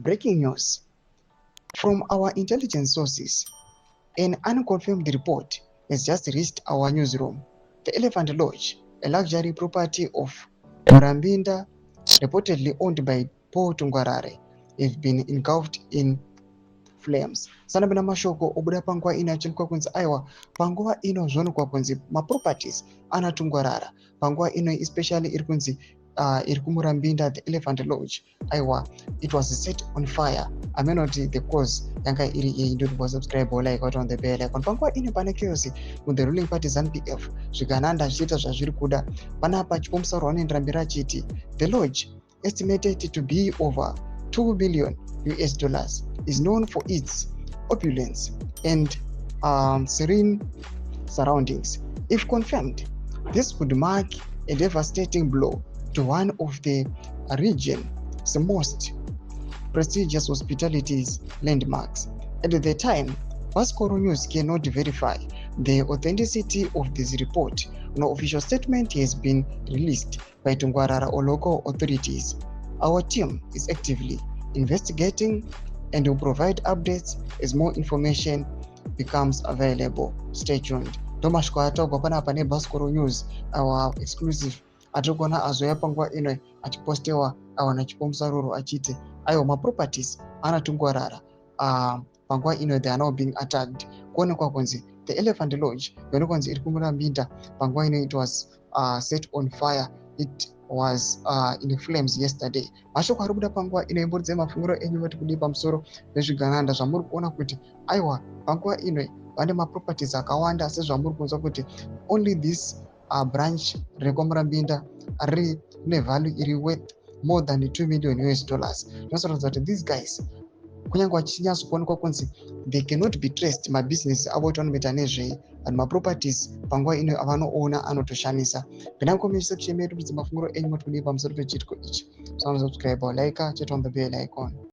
Breaking news. From our intelligence sources, an unconfirmed report has just reached our newsroom. The Elephant Lodge, a luxury property of Murambinda, reportedly owned by Paul Tungwarare, have been engulfed in flames. Sanabina mashoko obuda panguva ino achimuka kunzi aiwa panguva ino zvoonekwa kunzi maproperties anatungwarara panguva ino especially iri kunzi iri kumurambinda the Elephant Lodge aiwa it was set on fire. Amenoti the cause yanga iri iyi ndoti kusubscribe like on the bell icon. Panguva ino pane chaos with the ruling party ZANU-PF zvikananda zvichiita zvazviri kuda. Panapa chipomusaro vanoenderambira achiti the lodge estimated to be over $2 billion is known for its opulence and serene surroundings. If confirmed, this would mark a devastating blow to one of the region's most prestigious hospitality landmarks. At the time, Vascoro News cannot verify the authenticity of this report. No official statement has been released by Tungwarara or local authorities. Our team is actively investigating and will provide updates as more information becomes available. Stay tuned. Thomas Kwatogwa panapa neBascoro News, our exclusive. Atogona azoya panguva ino achipostewa awana chipomusaruro achiti aiwa maproperties anatungwarara panguva ino they are now being attacked. Kuonekwa kunzi the Elephant Lodge yonekwanzi iri kumurambinda panguva ino it was set on fire. It was in flames yesterday. Mashoko ari kuda panguva ino imbudze mafungiro enyu vati kudii pamusoro pezvigananda zvamuri kuona kuti aiwa panguva ino vane maproperties akawanda sezvamuri kunzwa kuti only this branch rekwamurambinda rine value iri worth more than $2 million. Zvinoratidza kuti these guys kunyange vachinyaso kuonekwa kunzi they cannot be traced mabusiness avo kuti vanoita nezvei and maproperties panguva ino avanoona anotoshamisa. Pinai comment section medu kuti mafungiro enyu moti kudii pamusoro pechiitiko ichi. So subscribe or like, chat on the bell icon.